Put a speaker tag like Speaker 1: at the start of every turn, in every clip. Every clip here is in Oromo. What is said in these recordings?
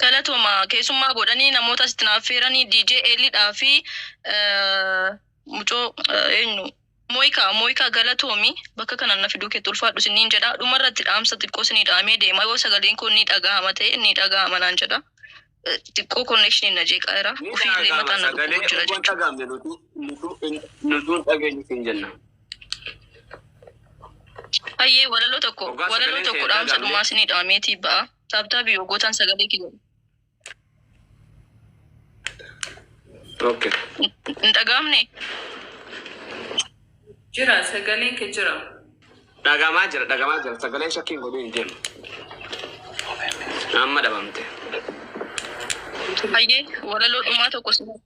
Speaker 1: galatoma keessummaa godhanii namoota istinaafeeranii DJ Elidhaa fi mucoo eenyu Moika galatoomi bakka kana na fiduu keetti ulfaadhu siniin jedha dhumarratti dhaamsa xiqqoo sinii dhaamee deema yoo sagaleen kun ni dhagahama ta'e ni dhagahama naan jedha xiqqoo connection na jeeqaara ofiillee mataan na dhukkuu jira jechuudha.
Speaker 2: Nutuun dhageenyi sin jenna.
Speaker 1: Ayyee walaloo tokko dhaamsa dhumaa sinii dhaameetii ba'a. Sabta biyo gotan sagalee kiyyo.
Speaker 2: Okay.
Speaker 1: Ndagaamne.
Speaker 3: Jira sagaleen ke jira.
Speaker 2: Dagamaa jira sagaleen shakkiin godhu hin deemu. Amma dhabamte.
Speaker 1: Ayyee walaloo dhumaa tokko sinii.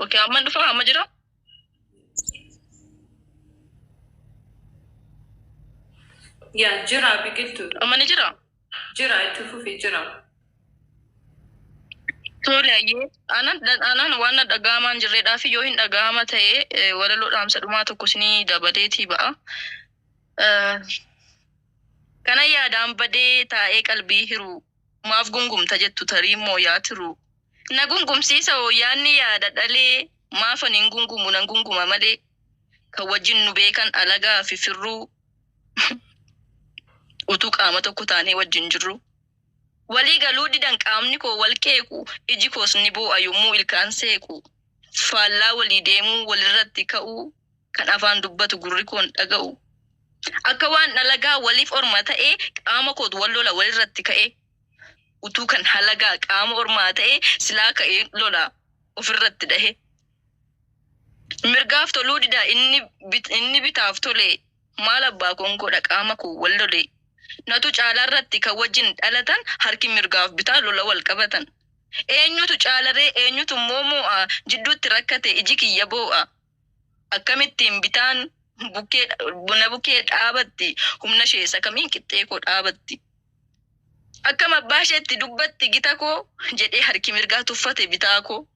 Speaker 1: Okay amma dhufa amma jira.
Speaker 3: Ya jira biqiltu.
Speaker 1: Amma ni jira.
Speaker 3: Jira itti fufee jira.
Speaker 1: Tole ayyee anan waan dhagaamaan jirredhaa fi yoo hin dhagaama ta'e walaloo dhaamsa dhumaa tokko sinii dabaleetii ba'a. Kana yaadaan badee taa'ee qalbii hiru maaf gungumta jettu tarii moo yaatiru. Na gungumsiisa hoo yaanni yaada dhalee maaf ani hin gungumu nan gunguma malee kan wajjin nu beekan alagaa fi firruu. Utuu qaama tokko taanee wajjin jirru. Walii galuu didan qaamni koo wal qeequ iji koos ni boo'a yommuu ilkaan seequ. Faallaa walii deemuu walirratti ka'uu kan afaan dubbatu gurri koon dhaga'u. Akka waan dhalagaa waliif orma ta'ee qaama koot wal lola walirratti ka'e. Utuu kan halagaa qaama ormaa ta'ee silaa ka'ee lola ofirratti dhahe. Mirgaaf toluu dida inni bitaaf tole maal abbaa konkoodha qaama koo wal lole. Natu caalarratti kan wajjin dhalatan harki mirgaaf bitaa lola wal qabatan. Eenyutu caalaree eenyutu moomo'a jidduutti rakkate iji kiyya boo'a. Akkamittiin bitaan bukkee dhaabatti humna ishee kamiin qixxee koo dhaabatti. Akkam abbaa isheetti dubbatti gita koo jedhee harki mirgaa tuffate bitaa koo.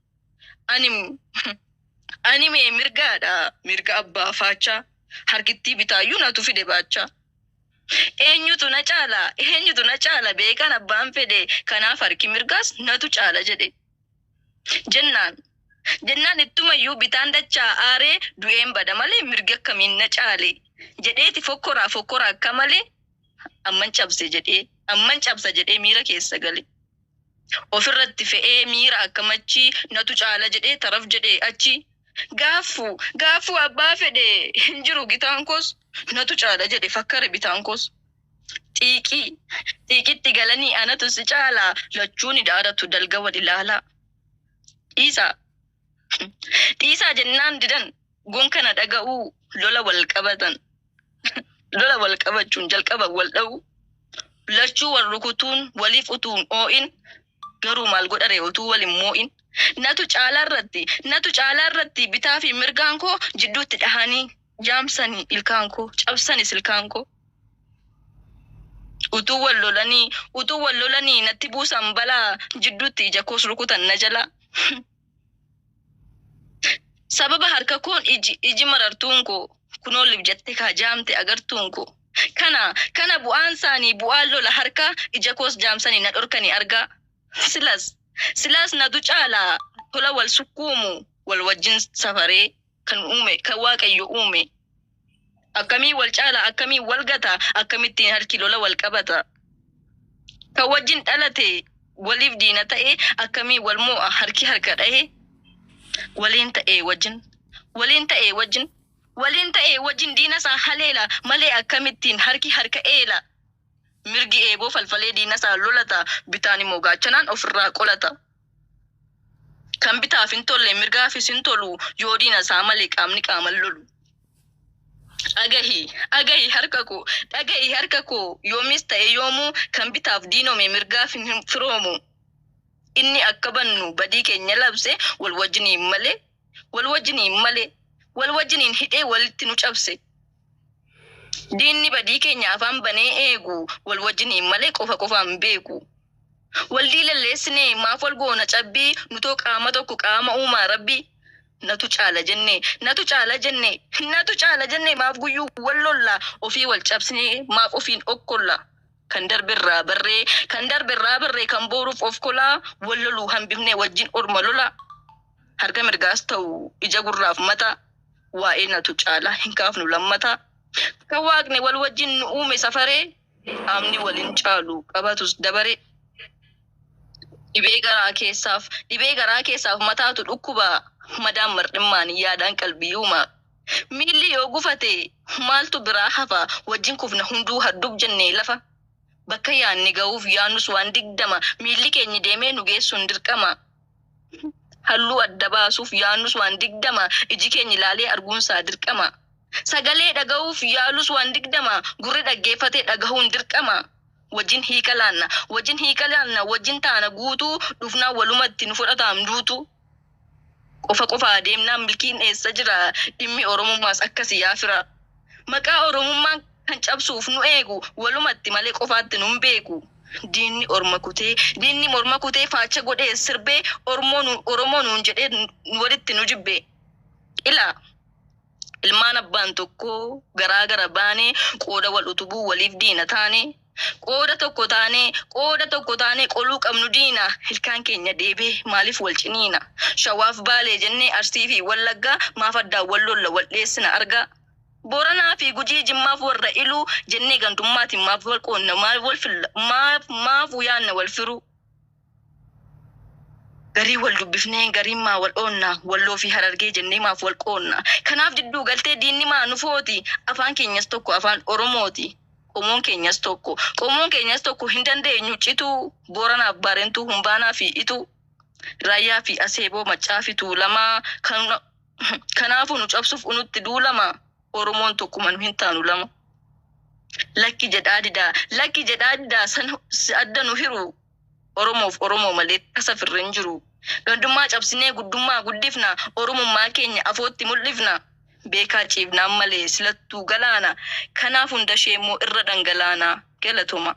Speaker 1: Ani mee mirgaadha mirga abbaa faachaa harkittii bitaayyuu natu fide baachaa. Eenyutu na caala beekan abbaan fedhe kanaaf harki mirgaas natu caala jedhe. Jennaan ittumayyuu bitaan dachaa aaree du'een bada malee mirgi akkamiin na caale jedheeti fokkoraa akka malee amman cabsa jedhee miira keessa gale. Ofirratti fe'ee miira akka machii natu caala jedhee taraf jedhee achi. Gaaffuu abbaa fedhe hin jiru gitaan koos natu caala jedhe fakkare bitaan koos. Xiiqitti galanii anatu si caala lachuun dhaadatu dalga wal ilaalaa. Dhiisaa jennaan didan gonkana dhaga'uu lola wal qabatan. Lola wal qabachuun jalqaba wal dha'u. Lachuu wal rukutuun waliif utuun oo'in garuu maal godhare utuu wal hin moo'in. Natu caalarratti bitaa fi mirgaan koo jidduutti dhahanii jaamsanii ilkaan koo cabsanis ilkaan koo. Utuu wal lolanii natti buusan balaa jidduutti ija koos rukutan na jala. Sababa harka koon iji marartuun koo kunoolif jette kaa jaamte agartuun koo. Kana bu'aan isaanii bu'aan lola harka ija koos jaamsanii na dhorkanii argaa. Silaas natu caalaa tola wal sukkuumu wal wajjin safaree kan waaqayyo uume. Akkamii wal caalaa akkamii wal gata akkamittiin harki lola wal qabata. Kan wajjin dhalate waliif diina ta'e akkamii wal moo'a harki harka dhahe. Waliin ta'ee wajjin diina isaa haleela malee akkamittiin harki harka eela. Mirgi eeboo falfalee diina isaa lolata bitaan immoo gaachanaan ofirraa qolata. Kan bitaaf hin tolle mirgaafis hin tolu yoo diina isaa malee qaamni qaaman lolu. Dhagahi harka koo yoomis ta'e yoomuu kan bitaaf diinome mirgaaf hin firoomu. Inni akka bannu badii keenya labse wal wajjiniin hidhee walitti nu cabse. Diinni badii keenya afaan banee eegu wal wajjiniin malee qofaan beeku. Waldii lalleessinee maaf wal goona cabbii nutoo qaama tokko qaama uumaa rabbii. Natu caala jenne maaf guyyuu wal lolla ofii wal cabsine maaf ofiin okkolla. kan darbirraa barree kan booruuf of kolaa walloluu hambifnee wajjin orma lola harka mirgaas ta'u ija gurraaf mata waa'ee natu caalaa hin kaafnu lammata kan waaqni wal wajjin nu uume safaree amni waliin caalu qabatus dabare dhibee garaa keessaaf mataatu dhukkuba madaan mardhimmaan yaadaan qalbii uuma miilli yoo gufate maaltu biraa hafa wajjin kufna hunduu haddub jennee lafa bakka yaanni ga'uuf yaannus waan digdama miilli keenya deemee nu geessuun dirqama halluu adda baasuuf yaannus waan digdama iji keenya ilaalee arguunsaa dirqama sagalee dhaga'uuf yaalus waan digdama gurri dhaggeeffatee dhagahuun dirqama wajjin hiikalaanna wajjin taana guutuu dhufnaa walumatti nu fudhataam duutu qofa adeemnaa milkiin eessa jira dhimmi oromummaas akkasii yaafira maqaa oromummaan kan cabsuuf nu eegu walumatti malee qofaatti nun beeku diinni morma kutee faacha godhee sirbee oromoon jedhee walitti nu jibbe ilmaan abbaan tokko garaa baanee qooda wal utubuu waliif diina taane qooda tokko taane qoluu qabnu diina ilkaan keenya deebee maaliif wal ciniina shawaaf baalee jennee arsii fi wallaggaa maaf addaan wal lolla wal dheessina argaa Booranaa fi Gujii Jimmaaf warra iluu jennee gantummaatiin maaf wal qoonna maaf yaanna wal firu garii wal dubbifnee garii maa wal oonna walloo fi Harargee jennee maaf wal qoonna kanaaf jidduu galtee diinni maa nufooti afaan keenyas tokko afaan Oromooti qomoon keenyas tokko hin dandeenyu citu Booranaaf Baarentuu Humbaanaa fi Itu Raayyaa fi Aseeboo Maccaa fi Tuulamaa kanaafuu nu cabsuuf unutti duulama Oromoon tokkuma nu hin taanu lama lakki jedhaa didaa san adda nu hiru Oromoof Oromoo malee kasafirra hin jiru gandummaa cabsinee guddummaa guddifna Oromummaa keenya afootti mul'ifna beekaa ciifnaan malee silattuu galaana kanaaf hunda sheemmoo irra dhangalaana galatoma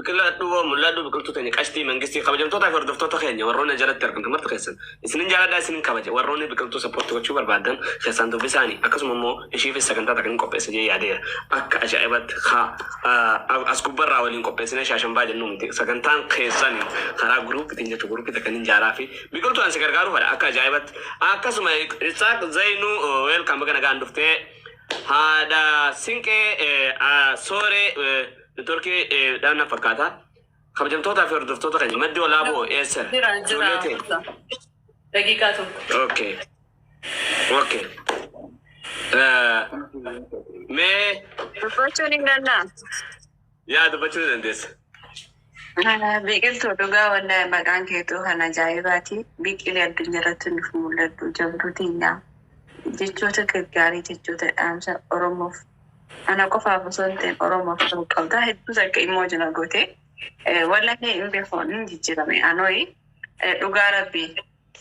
Speaker 2: biqiltuu mul'adhu biqiltuu tanya qashtii mangistii kabajamtoota fi hordoftoota keenya warroonni jalatti argamtu marti keessan isinin jaaladhaa isinin kabaje warroonni biqiltuu sappoortii gochuu barbaadan keessaan dubbisaanii akkasuma immoo ishiifis sagantaa takkan qopheessa jee yaadeera akka ajaa'ibatti as gubbarraa waliin qopheessine shaashambaa jennu miti sagantaan keessan karaa guruupitiin jechu guruupii takkanin jaalaa fi biqiltuu ansi gargaaruu fadha akka ajaa'ibatti akkasuma Isaaq Zainuu weelkaan baga nagaan dhuftee haadha Sinqee Sooree Turkii daanna fakkaata kabajamtoota fi hordoftoota keenya maddi olaaboo eessa
Speaker 3: daqiiqaa tokko
Speaker 2: okay mee
Speaker 4: dubbachuu ni danda'a
Speaker 2: yaa dubbachuu dandeessa
Speaker 4: biqiltuu dhugaa wallahi maqaan keetu kan ajaa'ibaati biqilii addunyaa irratti nuuf mul'atu jabduu teenyaa jechoota gaggaarii jechoota dhaamsa Oromoof ana qofaaf osoo hin ta'in Oromoof ta'uu qabda hedduu takka immoo jina goote wallahi hin beekoon hin jijjiirame anooyi dhugaa rabbii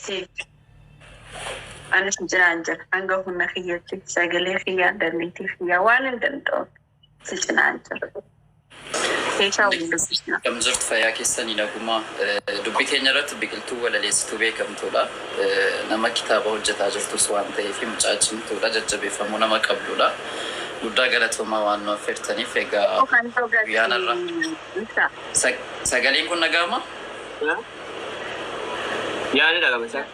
Speaker 4: siif anis jiraan jira hanga humna kiyyatti sagalee kiyyaa dandeettii kiyyaa waan hin danda'u si cinaan jira keessaa hundubbisna
Speaker 5: Kamzirtu fayyaa keessanii naguma dubbii keenya irratti biqiltuu walaleessituu beekamtuudha nama kitaaba hojjetaa jirtus waan ta'eef mucaachimtuudha jajjabeeffamuu nama qabdudha guddaa galatoomaa waan nu affeertaniif egaa guyyaanarra sagaleen kun nagahama
Speaker 2: yaani dhagahama isaa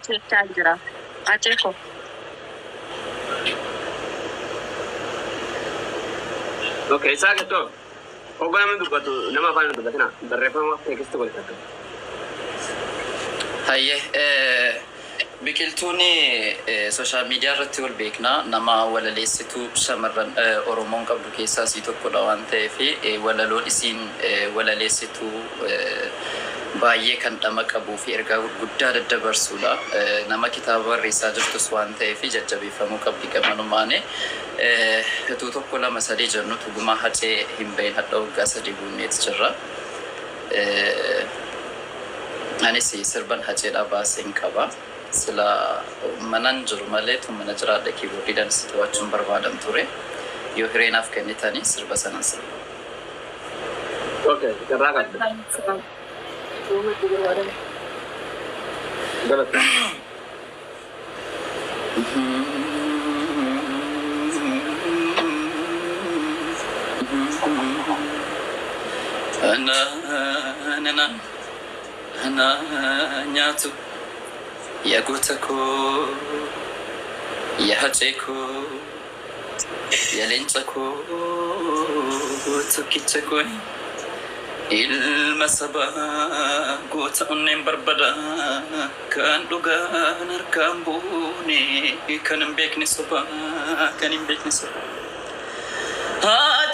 Speaker 4: jechaa jira acheeko
Speaker 2: okay isaa gattoo Ogo namin dubbatu nama afaan dubbatina barreeffama teekistii godhatu.
Speaker 5: Hayyee biqiltuun sooshaal miidiyaa irratti wal beeknaa nama walaleessituu shamarran Oromoon qabdu keessaa isii tokkodha waan ta'eef walaloon isiin walaleessituu baay'ee kan dhama qabuu fi ergaa guddaa daddabarsuudha nama kitaaba barreessaa jirtus waan ta'eef jajjabeeffamuu qabdi gamanumaane hedduu tokko lama sadii jennu tugumaa hacee hin bahin hadha waggaa sadii buunneet jirra anis sirban haceedhaa baasee hin qaba sila manan jiru malee tu mana jiraadha kiiboordiidhaan si to'achuun barbaadan ture yoo hireenaaf kennitanii sirba sanan sirba.
Speaker 2: Okay, carraa qabda. غلط.
Speaker 5: أنا نياتو يا قوتكو يا هاتيكو يا لينتكو توكيتكو المسبا قوتا أنين بربدا كان دوغان أركامبوني كان بيكني صبا كان بيكني صبا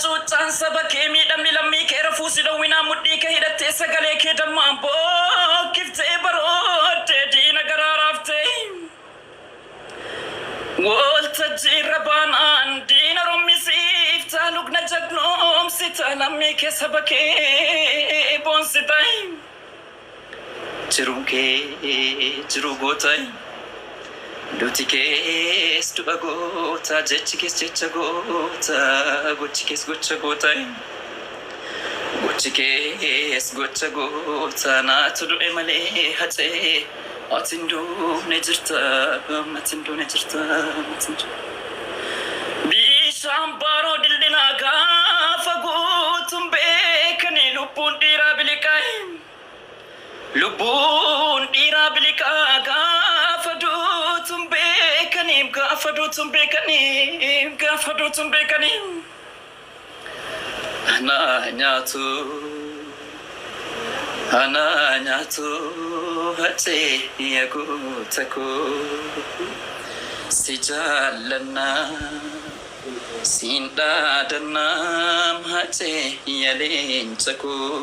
Speaker 5: Cuucaan saba kee miidhamni lammii kee rafuusi dhowwinaa mudhii kee hidhattee sagalee kee dammaan bookiftee barooddee diina gararaaftee waltajjii irra baanaan diina rommisiiftaa lugna jagnoomsita lammii kee saba kee boonsita jiruun kee jiruu gootaa Duti kes du'a goota jechi kes jecha goota gochi kes gocha goota gochi kes gocha goota naatu du'e malee hatee atin duune jirta matin duune jirta matin bishaan baaroo dildinaa gaafa guutuun beekanii lubbuun dhiiraa biliqaa lubbuun dhiiraa biliqaa gaafa duutuun beekaniif gaafa duutuun beekaniif gaafa duutuun beekaniif ana nyaatu hatee yaguuta koo si jaalannaa siin dhaadannaa hatee yaleenca koo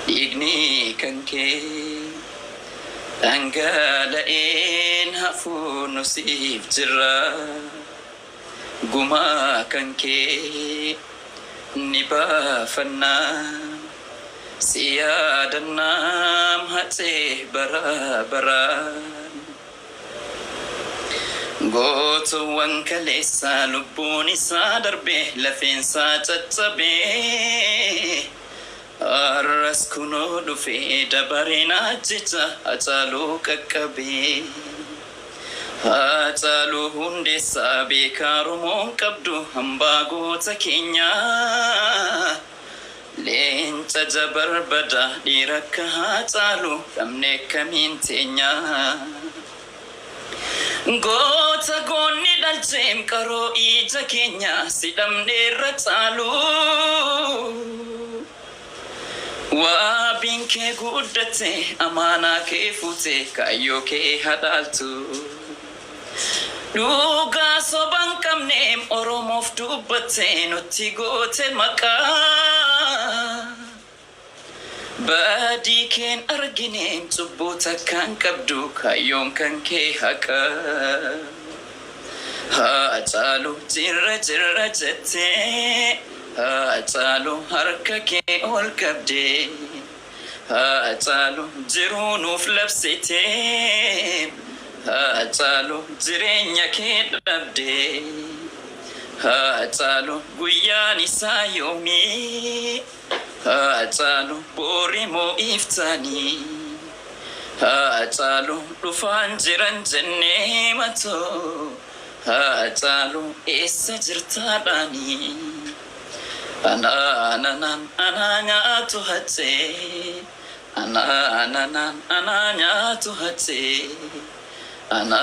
Speaker 5: Igni kanke Angala'een hafuun nusiif jira Gumaa kanke ni baafannaa si yaadannaa hatee bara baraan Gootuwwan kaleessaa lubbuun isaa darbee lafeensaa caccabee Arras kuno dhufe dabarina jita Hacaaluu qaqqabee Hacaaluu hundeessaa beekaa Oromoon qabdu hambaa goota keenyaa Leenca jabarbada dhiira akka Hacaaluu dhabne kamiin teenyaa Goota goonni dhalcheem qaroo ija keenyaa si dhabne irra caaluu Waabin kee guddate amaanaa kee fuute kaayyoo kee hadhaaltu Dhugaa soban qabneem Oromoof dubbatte nutti goote maqaa Badii keen argineem cubbuu takkaan qabdu kaayyoon kan kee haqa Hacaaluu jirra jettee Hacaaluu harka kee ol qabdee Hacaaluu jiruu nuuf labsitee Hacaaluu jireenya kee dhabdee Hacaaluu guyyaan isaa yoomii Hacaaluu borii moo iftaanii Hacaaluu dhufaan jiran jennee matoo Hacaaluu eessa jirtaadhaanii Ana nyaatu hatee Ana nyaatu hatee Ana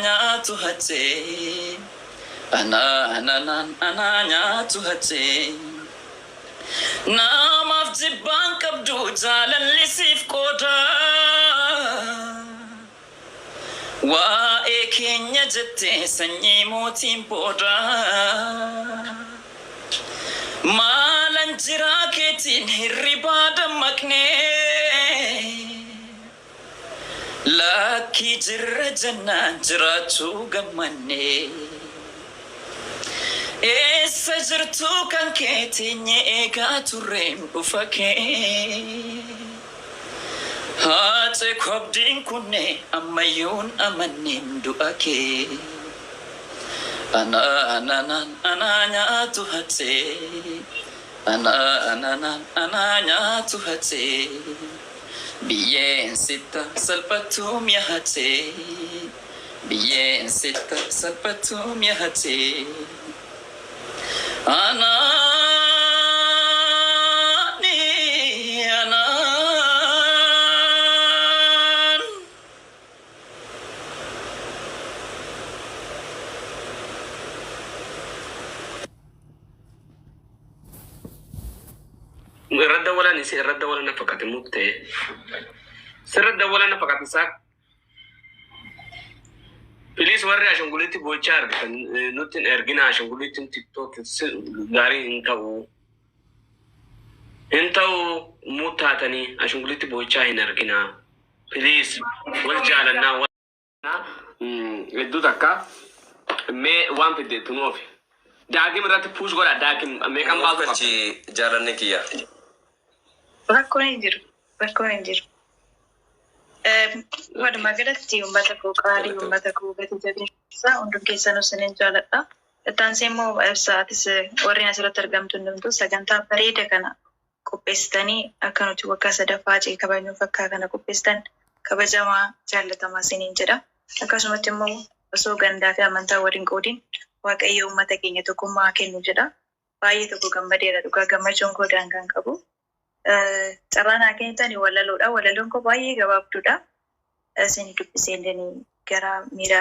Speaker 5: nyaatu hatee Ana nyaatu hatee Namaaf jibbaan qabdu jaalalli siif qooda Waa'ee keenya jettee sanyii mootiin booda Maalan jiraa keetiin hirribaa dammaqnee Lakkii jirra jannaan jiraachuu gammannee Eessa jirtuu kan kee teenye eegaa turreem dhufa kee Haate kobdiin kunne ammayyuun amanneem du'a kee Ana nyaatu hatee Ana nyaatu hatee Biyyeen sitta salphattuum yahatee. Biyyeen sitta salphattuum yahatee. Anaani anaan.
Speaker 2: الرد ولا نسي الرد ولا نفقت موت الرد ولا نفقت ساك بليز وري عشان قلتي بوشار نوتن ارجنا عشان قلتي تيك توك غاري انتو موت هاتني عشان قلتي بوشار هنا ارجنا بليز والجالنا وانا ادو دكا مي وان في تنوفي داكي مرات بوش غورا داكي مي كان باو
Speaker 6: Ci jalanne kiyya.
Speaker 4: Rakkoon hin jiru. Rakkoon hin jiru. Walumaa galatti uummata koo qaalii uummata koo gati jabeessaa hundum keessanuu isinin jaaladha. Ittaansee immoo ibsaatis warreen asirratti argamtu hundumtuu sagantaa bareeda kana qopheessitanii akka nuti waggaa sadaffaa cee kabajnuuf akka kana qopheessitan kabajamaa jaallatamaa isiniin jedha. Akkasumatti immoo osoo gandaa fi amantaa waliin qoodin Waaqayyo uummata keenya tokkummaa kennu jedha. Baay'ee tokko gammadeera dhugaa gammachuun koo daangaan qabu. Carraan haa kennitanii walaloodha. Walaloon koo baay'ee gabaabduudha. Isin dubbisee illee gara miira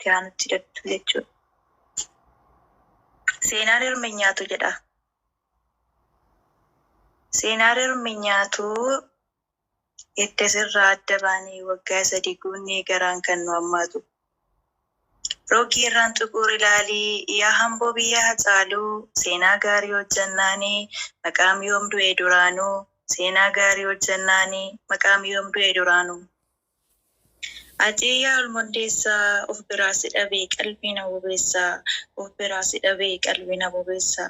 Speaker 4: tiraanutti hidhattu jechuudha. Seenaan hirmi nyaatu jedha. Seenaan hirmi nyaatu edda sirraa adda baanii waggaa 3 guunnee garaan kan nu hammaatu. Rookii irraan xuqur ilaalii yaa hamboo biyya hacaaluu seenaa gaarii hojjannaanii maqaam yoom du'e duraanuu seenaa gaarii hojjannaanii maqaam yoom du'e duraanuu. Ati yaa olmondeessaa of biraa si dhabee qalbii na bobeessaa of biraa si dhabee qalbii na bobeessaa.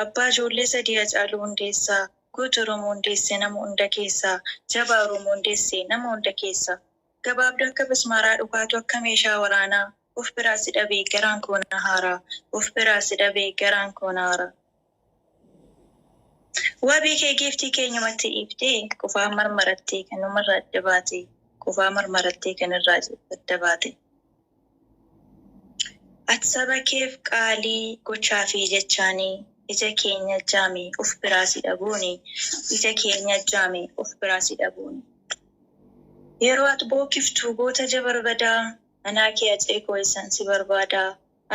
Speaker 4: Abbaa ijoollee 3 Hacaaluu hundeessaa guutuu Oromoo hundeessee nama hunda keessaa jabaa Oromoo hundeessee nama hunda keessaa. Gabaabduu akka bismaaraa dhukaatu akka meeshaa waraanaa. Of biraa si dhabee garaan koo na haaraa. Of biraa si dhabee garaan koo na haaraa. Wabii kee giiftii keenyumatti dhiiftee qofaa marmarattee kan numarraa adda baate. Qofaa marmarattee kan irraa adda baate. Ati saba keef qaalii gochaa fi jechaanii ija keenya jaame of biraa si dhabuuni. Ija keenya jaame of biraa si dhabuuni. Yeroo ati bookiftuu goota jabarbadaa. Anaa kee aceekoo eessan si barbaada.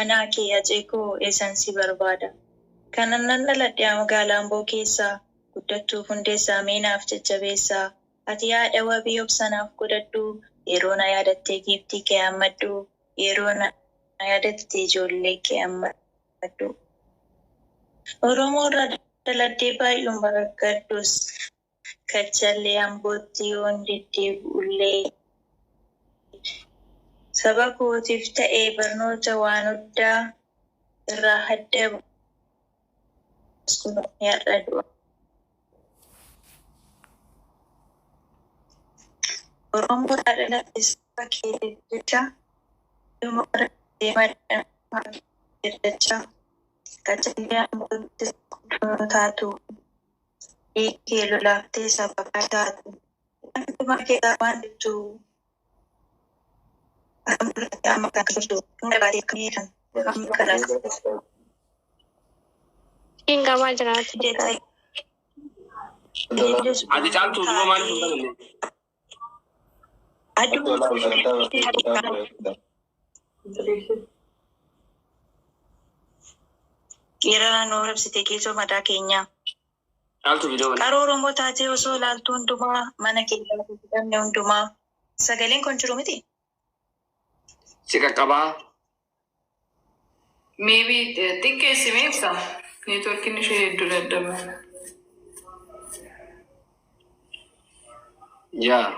Speaker 4: Anaa kee aceekoo eessan si barbaada. Kanan nan dhaladhe magaalaa Amboo keessaa guddattuu hundeessaa meenaaf jajjabeessaa. Ati yaada wabii obsanaaf godhadhu yeroo na yaadattee giiftii kee hammadhu yeroo na yaadattee ijoollee kee hammadhu. Oromoo irraa dhaladhee baay'uun barakadhus kachallee Ambootti yoon deddeebi'ullee. Saba kootiif ta'ee barnoota waan hundaa irraa adda baasuu. Oromoo dhaladhee saba kee jecha dhuma deemaa jecha kachallee Ambootti taatu dhiigee lolaaftee saba taatu. Dhuma keessaa waan jettu.
Speaker 7: Hingga majalah tidak.
Speaker 2: Adi cantu dua mana pun tak.
Speaker 4: Aduh. Kira Nurab siteki so mata Kenya.
Speaker 2: Cantu video.
Speaker 4: Karo Oromoo taatee osoo laaltu hundumaa mana keenya hojjetanne hundumaa sagaleen kun jiru miti.
Speaker 2: Si qaqqabaa.
Speaker 3: Maybe xiqqeessi meeqa neetworkiin ishee hedduu dadhaba.
Speaker 2: Yaa.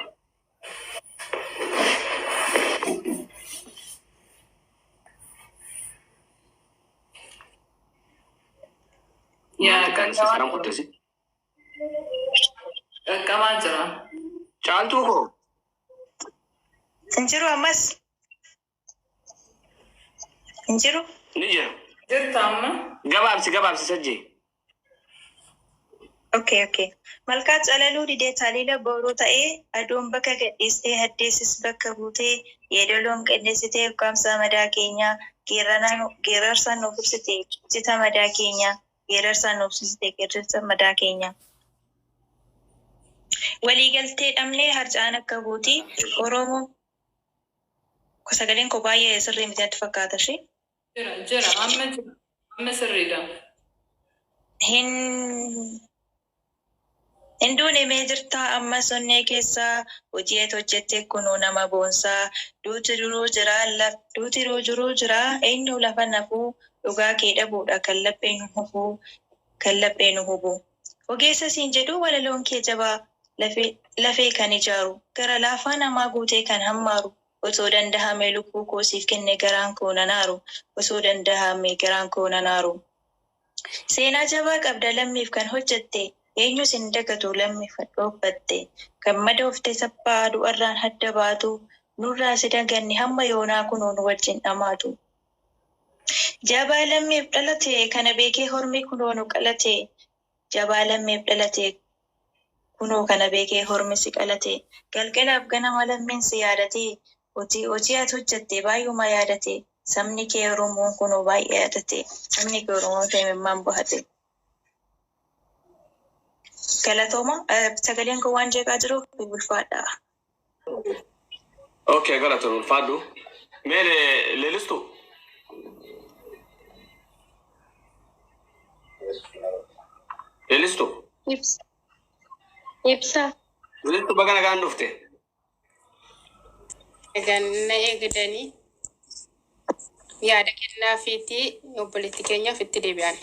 Speaker 3: Yaa
Speaker 2: Sekarang udah sih.
Speaker 3: qaqqabaa jira.
Speaker 2: Cantu kok.
Speaker 4: Injiru ammas. Injiru.
Speaker 2: Ni je.
Speaker 3: Jirta amma?
Speaker 2: Gabaabsi sajjee.
Speaker 6: Okay. Malkaat calaluu didee taalila booruu ta'ee aduun bakka gadhiistee haddeessis bakka buutee yeedaloon qindeessitee ukkaamsaa madaa keenyaa geerarsaan nuuf ibsite cita madaa keenyaa geerarsaan nuuf ibsite geerarsa madaa keenyaa. Waliigaltee dhabnee harcaan akka buutii Oromoo sagaleen koo baay'ee sirrii miti natti fakkaata ishee.
Speaker 3: Jira amma sirriidha.
Speaker 6: Hinduun himee jirtaa amma sonnee keessaa hojii hojjettee kunuu nama boonsaa duuti jiruu jira eenyu lafa nafuu dhugaa kee dhabuudha kan laphee nu hubu. Ogeessa siin jedhu walaloon kee jabaa lafee kan ijaaru gara laafaa namaa guutee kan hammaaru osoo dandahame lubbuu koosiif kenne garaan koo nanaaru osoo dandahame garaan koo nanaaru. Seenaa jabaa qabda lammiif kan hojjette eenyu sin dagatu lammiif dhoobbatte gammada oftee sabbaa du'arraan hadda baatu nurraa si daganni hamma yoonaa kunoo nu wajjin dhamaatu. Jabaa lammiif dhalate kana beekee hormi kunoo nu qalate jabaa lammiif dhalate kunoo kana beekee hormi si qalate galgalaaf ganama lammiin si yaadate hojii ati hojjette baay'uma yaadate sabni kee Oromoon kunoo baay'ee yaadate sabni kee Oromoon feemimmaan bahate. Galatooma sagaleen koo waan jeeqaa jiruuf bulfaadha.
Speaker 2: Okay, galatoon ulfaadhu. Mee leelistu? Leelistu?
Speaker 7: Ibsa.
Speaker 2: Leelistu baga nagaan dhufte?
Speaker 7: Ganna eegdanii yaada kennaa fiitii obboleetti keenyaaf itti deebi'an.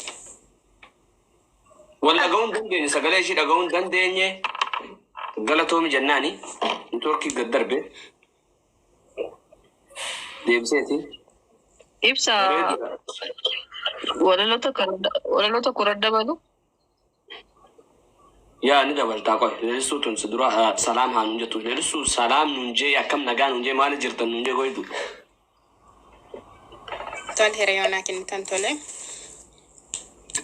Speaker 2: Wal dhaga'uun dandeenye sagalee ishii dhaga'uun dandeenye galatoomi jennaani neetwoorkii gad darbe deebiseeti.
Speaker 1: Ibsa walaloota kura dabalu.
Speaker 2: Yaa ni dabaltaa qoy leellistuu tun si dura salaam haa nuun jettu leellistuu salaam nuun jee akkam nagaa nuun jee maali jirtan nuun jee goytu.
Speaker 7: Tole hiriyoonaa kennitan tole.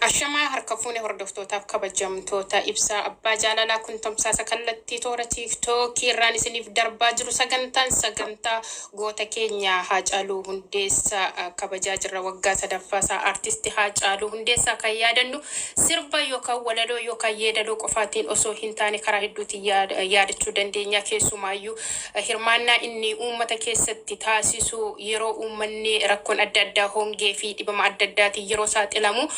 Speaker 7: Ashamaa harka fuune hordoftootaaf kabajamtoota ibsaa abbaa jaalalaa kun tamsaasa kallattii toora tiiktookii irraan isiniif darbaa jiru sagantaa goota keenya Haacaaluu Hundeessaa kabajaa jirra waggaa sadaffaasaa aartistii Haacaaluu Hundeessaa kan yaadannu sirba yookaan walaloo yookaan yeedaloo qofaatiin osoo hin taane karaa hedduutiin yaadachuu dandeenya keessumaayyuu hirmaannaa inni uummata keessatti taasisu yeroo uummanni rakkoon adda addaa hongee fi dhibama adda addaatiin yeroo saaxilamu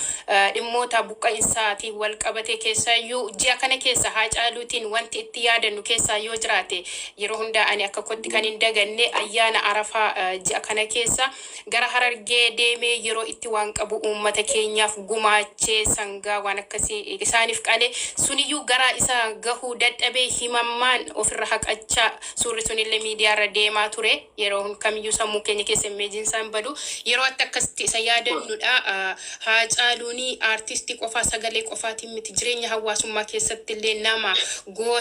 Speaker 7: dhimmoota buqqa'insaatiif wal qabatee keessaayyuu ji'a kana keessa Haacaaluutiin wanti itti yaadannu keessaa yoo jiraate yeroo hundaa ani akka kotti kan hin daganne ayyaana Arafaa ji'a kana keessa gara Harargee deemee yeroo itti waan qabu uummata keenyaaf gumaachee sangaa waan akkasii isaaniif qale suniyyuu gara isa gahuu dadhabee himammaan ofirra haqachaa suurri sunillee miidiyaarra deemaa ture yeroo kamiyyuu sammuu keenya keessa imeejinsaan badu yeroo akkasitti isa yaadannudha. Haacaaluun artistii qofaa sagalee qofaatiin miti jireenya hawaasummaa keessatti illee nama goota